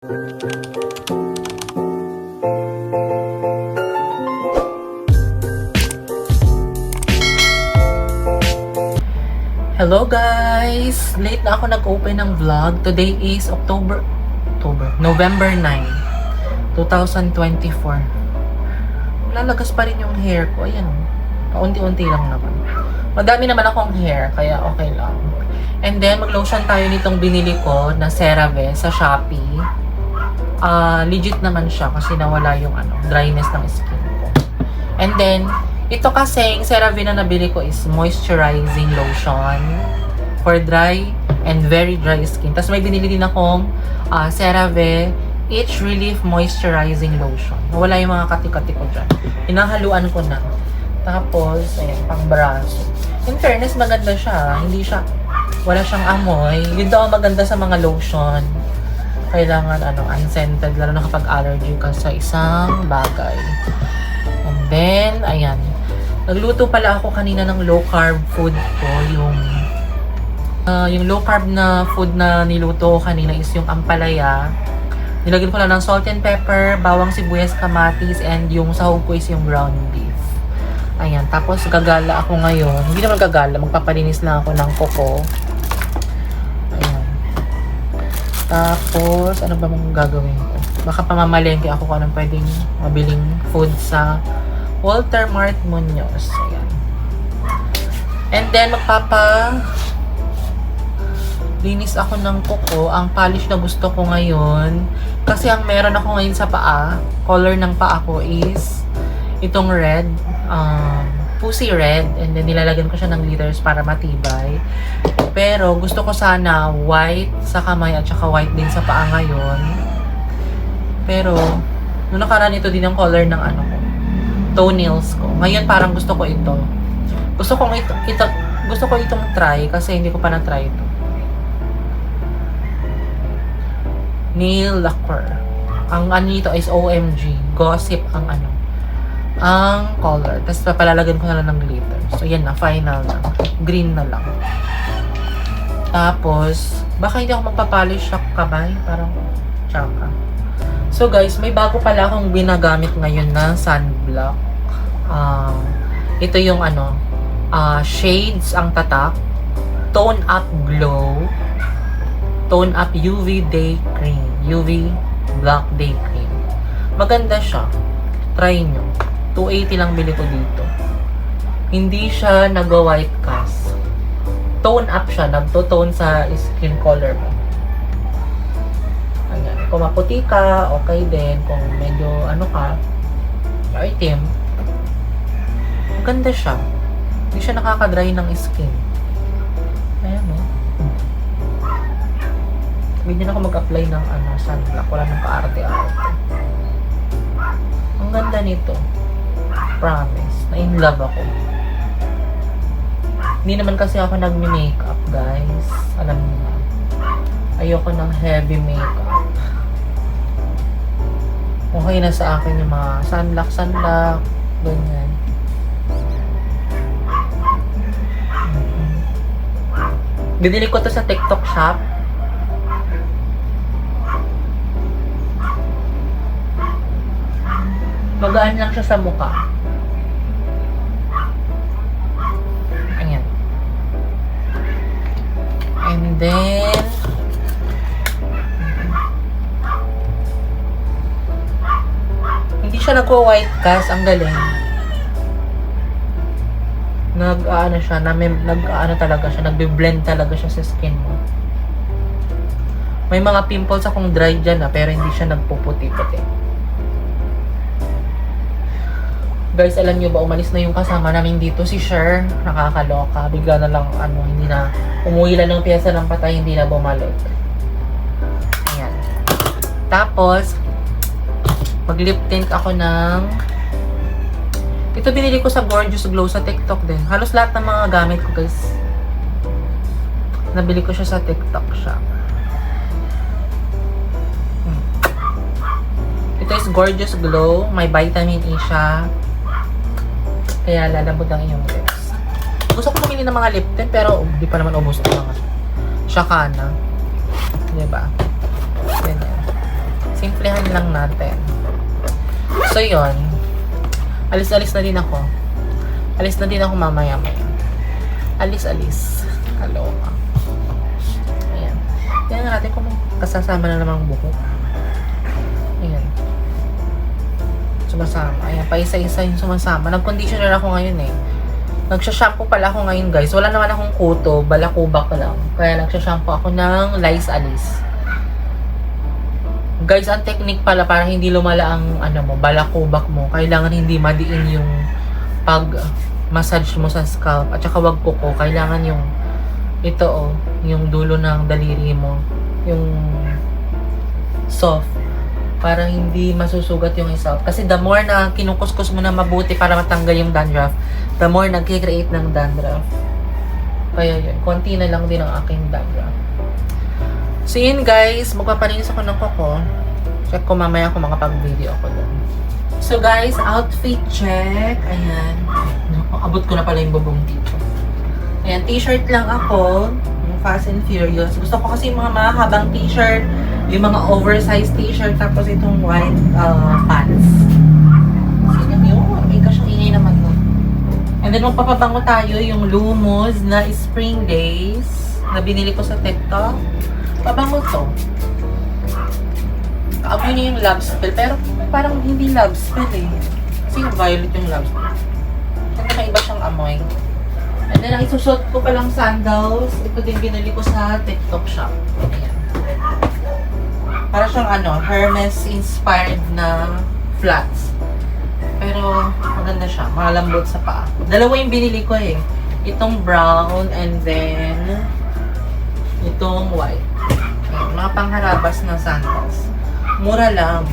Hello guys! Late na ako nag-open ng vlog. Today is November 9, 2024. Lalagas pa rin yung hair ko. Ayan. Paunti-unti lang naman. Madami naman akong hair, kaya okay lang. And then, mag-lotion tayo nitong binili ko na CeraVe sa Shopee. Legit naman siya kasi nawala yung dryness ng skin ko. And then, ito kasing CeraVe na nabili ko is moisturizing lotion for dry and very dry skin. Tapos may binili din akong CeraVe Itch Relief Moisturizing Lotion. Nawala yung mga kati-kati ko dyan. Hinahaluan ko na. Tapos, ayan, pang braso. In fairness, maganda siya. Wala siyang amoy. Yun daw maganda sa mga lotion. Kailangan, unscented, lalo na kapag allergy ka sa isang bagay. And then, ayan. Nagluto pala ako kanina ng low-carb food ko. Yung low-carb na food na niluto ko kanina is yung ampalaya. Nilagyan ko lang ng salt and pepper, bawang sibuyas, kamatis, and yung sahog ko is yung ground beef. Ayan. Tapos, gagala ako ngayon. Hindi naman gagala. Magpapalinis lang ako ng kuko. Ayan. Tapos, ano ba mong gagawin ko? Baka pamamalengke ako kung anong pwedeng mabiling food sa Walter Mart Muñoz. Ayan. And then, linis ako ng kuko. Ang polish na gusto ko ngayon, kasi ang meron ako ngayon sa paa, color ng paa ko is itong red, pussy red. And then, nilalagyan ko siya ng glitters para matibay. Pero, gusto ko sana white sa kamay at saka white din sa paa ngayon. Pero, nung nakaraan ito din ang color ng toenails ko. Ngayon parang gusto ko ito. Gusto ko itong try kasi hindi ko pa na-try ito. Nail lacquer. Ang nito is OMG. Gossip ang color. Tapos papalalagan ko na lang ng glitter. So yan na, final na. Green na lang. Tapos, baka hindi ako magpapolish sa kamay. Parang tsaka. So guys, may bago pala akong ginagamit ngayon na sunblock. Ito yung shades ang tatak. Tone Up Glow. Tone Up UV Day Cream. UV Black Day Cream. Maganda siya. Try nyo. 280 lang bili ko dito. Hindi siya nag-white cast. Tone up siya. Nagto-tone sa skin color mo. Kung maputi ka, okay din. Kung medyo itim, maganda siya. Hindi siya nakaka-dry ng skin. Ayan o. Hindi na ako mag-apply ng sunblock. Wala nang kaarte-arte. Ang ganda nito. Promise. Na-in love ako. Hindi naman kasi ako nag-makeup, guys. Alam niyo na. Ayoko ng heavy makeup. Okay na sa akin yung mga sunblock, ganyan. Binili ko to sa TikTok shop. Magaan lang siya sa mukha. Ayan. And then, hindi siya nagwa-white cast. Ang galing. Nagbe-blend talaga siya sa skin mo. May mga pimples akong dry dyan pero hindi siya nagpuputi-puti. Guys, alam nyo ba, umalis na yung kasama namin dito, si Cher. Nakakaloka. Bigla na lang, hindi na, umuwi lang ng piyesa ng patay, hindi na bumalik. Ayan. Tapos, mag-lip tint ako ng... Ito binili ko sa Gorgeous Glow sa TikTok din. Halos lahat ng mga gamit ko, guys. Nabili ko siya sa TikTok shop. Ito is Gorgeous Glow. May vitamin E siya. Kaya lalambot ang iyong lips. Gusto ko pumili ng mga lip tint, pero di pa naman ubos na mga. Shakana. Diba? Ganyan. simplihan lang natin. So, yun. Alis-alis na din ako. Alis na din ako mamaya-maya. Alis-alis. Kaloka. Ayan. Tingnan natin kung kasasama na namang buhok. Ayan. Sumasama. Ayan, pa isa-isa yung sumasama. Nag-conditioner ako ngayon eh. Nagsha-shampoo pala ako ngayon guys. Wala naman akong kuto. Balakubak lang. Kaya nagsha-shampoo ako ng Lice Alice. Guys, ang technique pala para hindi lumala ang balakubak mo. Kailangan hindi madiin yung pag-massage mo sa scalp. At saka wag kuko. Kailangan yung ito yung dulo ng daliri mo. Yung soft. Para hindi masusugat yung scalp. Kasi the more na kinukuskus mo na mabuti para matanggal yung dandruff, the more nagkikreate ng dandruff. Kaya yun. Konti na lang din ang aking dandruff. So yun guys, magpapalinis ako ng kuko. Check ko mamaya kung makapag-video ako doon. So guys, outfit check. Ayan. Abot ko na pala yung bubong dito. Ayan, t-shirt lang ako. Yung Fast and Furious. Gusto ko kasi yung mga mahabang t-shirt. Yung mga oversized t-shirt. Tapos itong white pants. Sino yun? May kasyang ingay naman nun. And then magpapabango tayo yung Lumos na Spring Days na binili ko sa TikTok. Pabango to. Kaamoy niya yung love spell. Pero parang hindi love spell eh. Kasi yung violet yung love spell. Kasi may iba siyang amoy. And then, ang isusot ko palang sandals. Ito din binili ko sa TikTok shop. Ayan. Para siyang Hermes inspired na flats. Pero maganda siya. Malambot sa paa. Dalawa yung binili ko eh. Itong brown and then itong white. Ayan, mga pangharabas na sandals. Mura lang.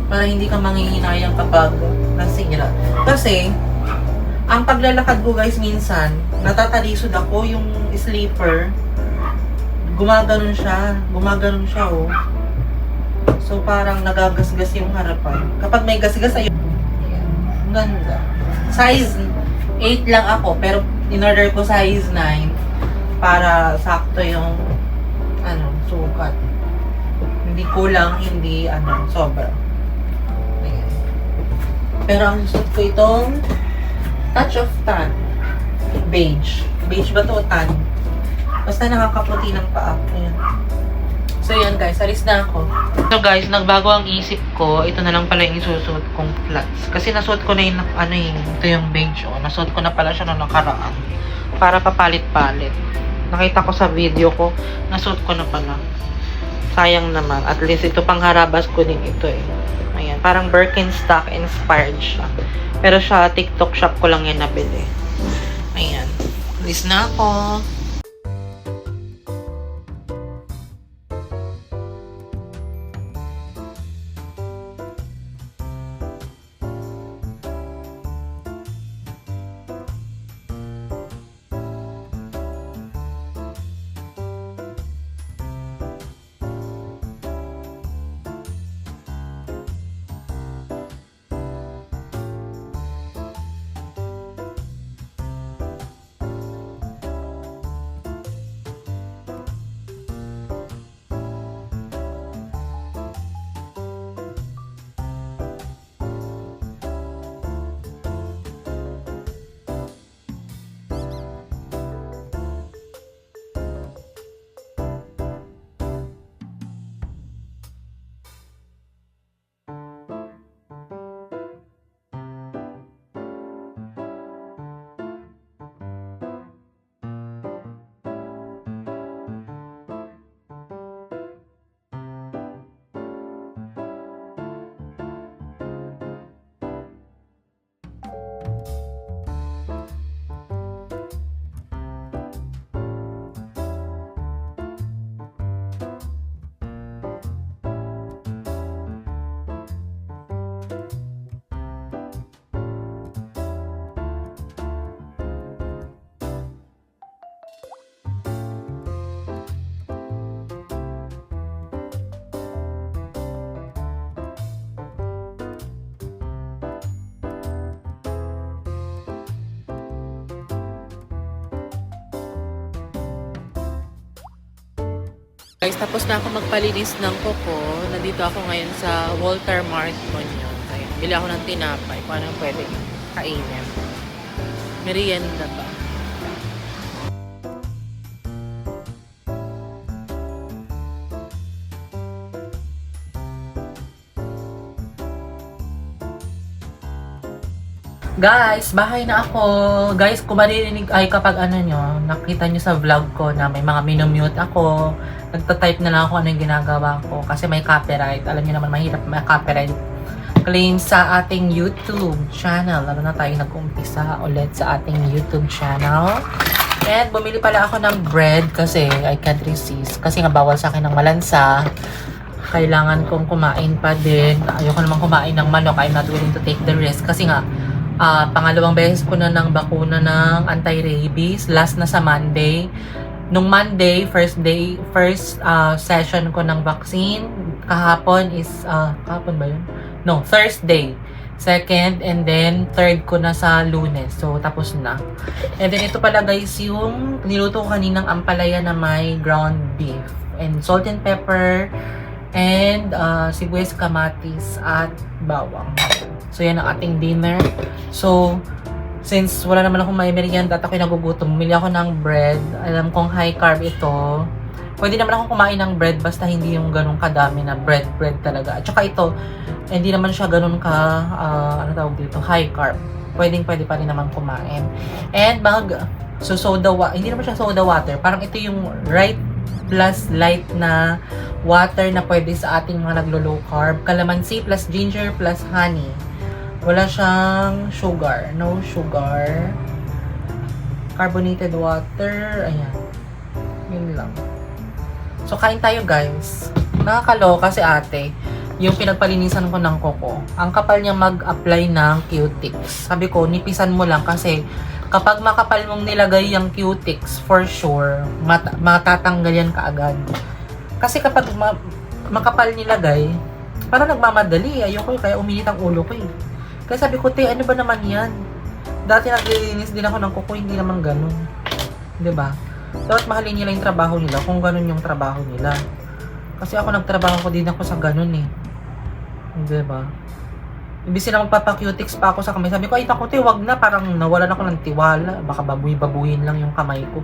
Para hindi ka manghihinayang kapag nasira. Kasi, ang paglalakad ko guys minsan, natatalisod ako yung sleeper. Gumaganon siya. Gumaganon siya oh. So parang nagagasgas yung harapan. Kapag may gasgas ayun. Ayan. Ang ganda. Size 8 lang ako. Pero in-order ko size 9. Para sakto yung sukat. Hindi kulang, hindi sobra. Ayan. Pero ang gusto ko itong touch of tan. Beige. Beige ba to o tan? Basta nakakaputi ng paa. Ayan. So yan guys, alis na ako. So guys, nagbago ang isip ko. Ito na lang pala yung isusuot kong flats. Kasi nasuot ko na yung ito yung beige nasuot ko na pala siya na nakaraan. Para papalit-palit. Nakita ko sa video ko, nasuot ko na pala. Sayang naman. At least ito pang harabas ko din ito eh. Ayan, parang Birkenstock inspired siya. Pero siya, TikTok shop ko lang yan nabili. Ayan. Alis na ako. Guys, tapos na ako magpalinis ng kuko. Nandito ako ngayon sa Walter Mart Union. Ayan, bili ako ng tinapay. Paano pwede kainin? Merienda ba? Guys, bahay na ako. Guys, kung maririnig ay kapag ano nyo, nakita nyo sa vlog ko na may mga minumute ako, nagtatype na lang ako ano yung ginagawa ko kasi may copyright. Alam nyo naman, mahirap may copyright claim sa ating YouTube channel. Lalo na tayo nag-umpisa ulit sa ating YouTube channel. And bumili pala ako ng bread kasi I can't resist. Kasi nga bawal sa akin ng malansa. Kailangan kong kumain pa din. Ayoko naman kumain ng manok. I'm not willing to take the risk. Kasi nga, pangalawang beses ko na ng bakuna ng anti-rabies. Last na sa Monday. Nung Monday, first session ko ng vaccine. Kahapon is, kahapon ba yun? No, Thursday. Second, and then third ko na sa Lunes. So, tapos na. And then, ito pala guys, yung niluto ko kaninang ampalaya na may ground beef. And salt and pepper. And sibuyas, kamatis, at bawang. So, yan ang ating dinner. So, since wala naman akong may merienda at ako'y nagugutom, bumili ako ng bread. Alam kong high carb ito. Pwede naman akong kumain ng bread basta hindi yung ganun kadami na bread talaga. At saka ito, hindi naman siya ganun ka, ano tawag dito, high carb. Pwede pa rin naman kumain. And hindi naman siya soda water. Parang ito yung right plus light na water na pwede sa ating mga naglo-low carb. Calamansi plus ginger plus honey. Wala siyang sugar. No sugar. Carbonated water. Ayan. Yun lang. So, kain tayo guys. Nakakaloka si ate. Yung pinagpalinisan ko ng kuko. Ang kapal niya mag-apply ng Q-tips. Sabi ko, nipisan mo lang kasi kapag makapal mong nilagay yung Q-tips, for sure, matatanggal yan kaagad. Kasi kapag makapal nilagay, parang nagmamadali. Ayoko kaya uminit ang ulo ko eh. Kaya sabi ko, ano ba naman yan? Dati naglilinis din ako ng kuko, hindi naman ganun. 'Di ba? Dapat mahalin nila yung trabaho nila kung ganun yung trabaho nila. Kasi ako nagtrabaho ko din ako sa ganun eh. 'Di ba? Imbis na magpapa-cutics pa ako sa kamay. Sabi ko, ay naku, wag na. Parang nawalan ako ng tiwala. Baka babuhin lang yung kamay ko.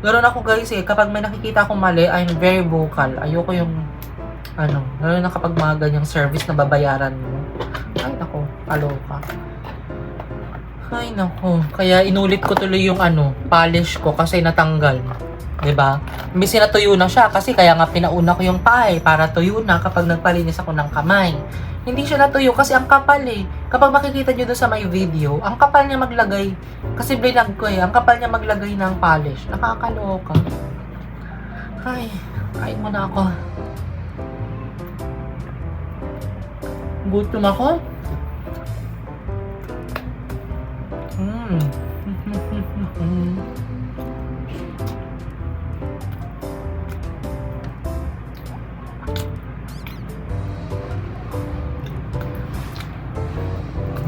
Ganoon ako guys eh. Kapag may nakikita akong mali, I'm very vocal. Ayoko yung lalo na kapag mga ganyang service na babayaran mo. Ay naku, aloka. Ay naku. Kaya inulit ko tuloy yung polish ko kasi natanggal. 'Di ba? Imbis na tuyo na siya kasi kaya nga pinauna ko yung pie para tuyo na kapag nagpalinis ako ng kamay. Hindi siya natuyo kasi ang kapal eh. Kapag makikita nyo doon sa my video, ang kapal niya maglagay. Kasi blinag ko eh. Ang kapal niya maglagay ng polish. Nakakaloka. Ay, kain mo na ako. Gutom ako.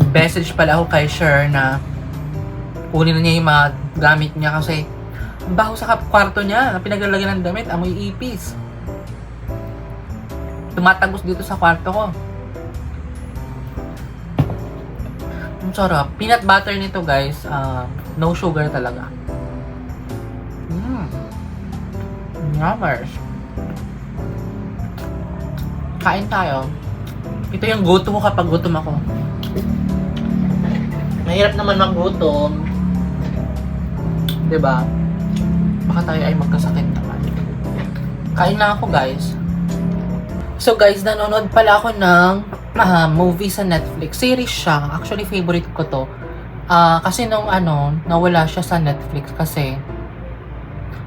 Message pala ako kay Sher na kunin na niya yung mga gamit niya kasi ang baho sa kwarto niya. Pinaglalagyan ng damit, amoy ipis. Tumatagos dito sa kwarto ko. Ang sarap. Peanut butter nito guys. No sugar talaga. Yummers. Kain tayo. Ito yung gutom ko kapag gutom ako. Mahirap naman maggutom. 'Di ba? Baka tayo ay magkasakit naman. Kain na ako, guys. So, guys, nanonood pala ako ng movie sa Netflix. Series siya. Actually, favorite ko to. Kasi nung nawala siya sa Netflix kasi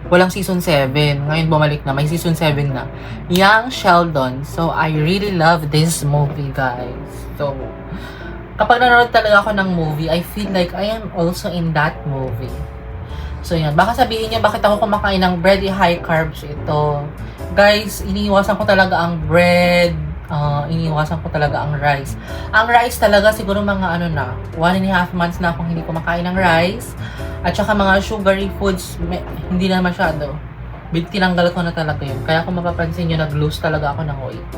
walang season 7. Ngayon bumalik na. May season 7 na. Young Sheldon. So, I really love this movie, guys. So, kapag nanonood talaga ako ng movie, I feel like I am also in that movie. So, yan. Baka sabihin niya, bakit ako kumakain ng bread, high carbs ito. Guys, iniiwasan ko talaga ang bread. Iniiwasan ko talaga ang rice. Ang rice talaga, siguro mga 1.5 months na akong hindi kumakain ng rice. At saka mga sugary foods, hindi na masyado. tinanggal ko na talaga yun. Kaya kung mapapansin nyo, nag-lose talaga ako ng weight.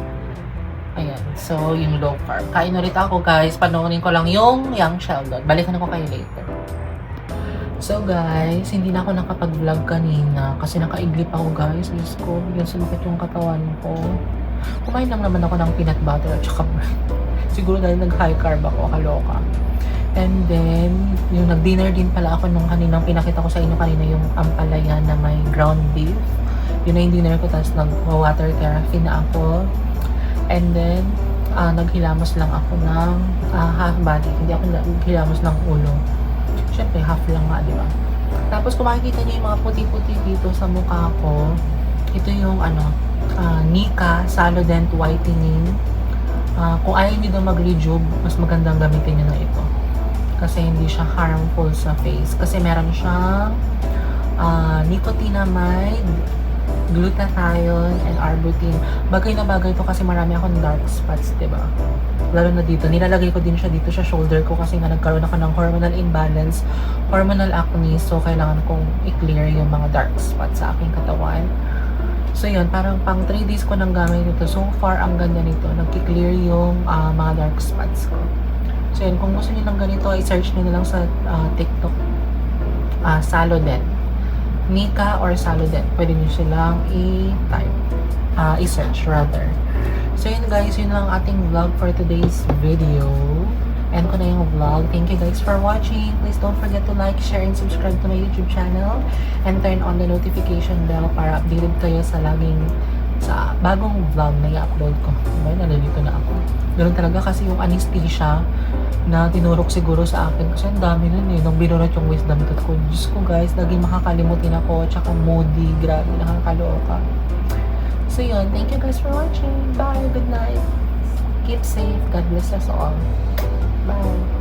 Ayan. So, yung low carb. Kain ulit ako, guys. Panoorin ko lang yung Young Sheldon. Balikan ako kayo later. So, guys, hindi na ako nakapag-vlog kanina kasi nakaiglip ako, guys. Diyos ko, yung sumakit yung katawan ko. Kumain lang naman ako ng peanut butter at saka siguro dahil nag-high carb ako, kaloka. And then, yung nag-dinner din pala ako nung kaninang pinakita ko sa inyo kanina yung ampalaya na may ground beef. Yun na yung dinner ko, tapos nag-water therapy na ako. And then, naghilamos lang ako ng half body. Hindi ako naghilamos ng ulo. Siyempre, half lang nga, di ba? Tapos, kung makikita niyo yung mga puti-puti dito sa mukha ko, ito yung Nika Solident Whitening. Kung ayaw niyo daw mag-rejuve, mas magandang gamitin niyo na ito. Kasi hindi siya harmful sa face. Kasi meron siyang nicotinamide, glutathione, and arbutin. Bagay na bagay to kasi marami akong dark spots, diba? Lalo na dito. Nilalagay ko din siya dito sa shoulder ko kasi nga nagkaroon ako ng hormonal imbalance, hormonal acne. So, kailangan kong i-clear yung mga dark spots sa aking katawan. So, yun. Parang pang 3 days ko nang gamit ito. So far, ang ganda nito. Nag-clear yung mga dark spots ko. So, yun, kung gusto niyo ng ganito, i-search niyo na lang sa TikTok. Solident. Nika or Solident. Pwede niyo silang i-type. I-search rather. So, yun guys, yun lang ating vlog for today's video. End ko na yung vlog. Thank you guys for watching. Please don't forget to like, share, and subscribe to my YouTube channel. And turn on the notification bell para updated kayo sa bagong vlog na i-upload ko. Diba? Nalilito na ako. Ganun talaga kasi yung anesthesia na tinurok siguro sa akin. Kasi ang dami nun eh. Nung binurot yung wisdom tooth ko. Diyos ko guys, naging makakalimutin ako. Tsaka moody. Grabe, nakakaloka. So yun, thank you guys for watching. Bye, good night. Keep safe. God bless us all. Bye.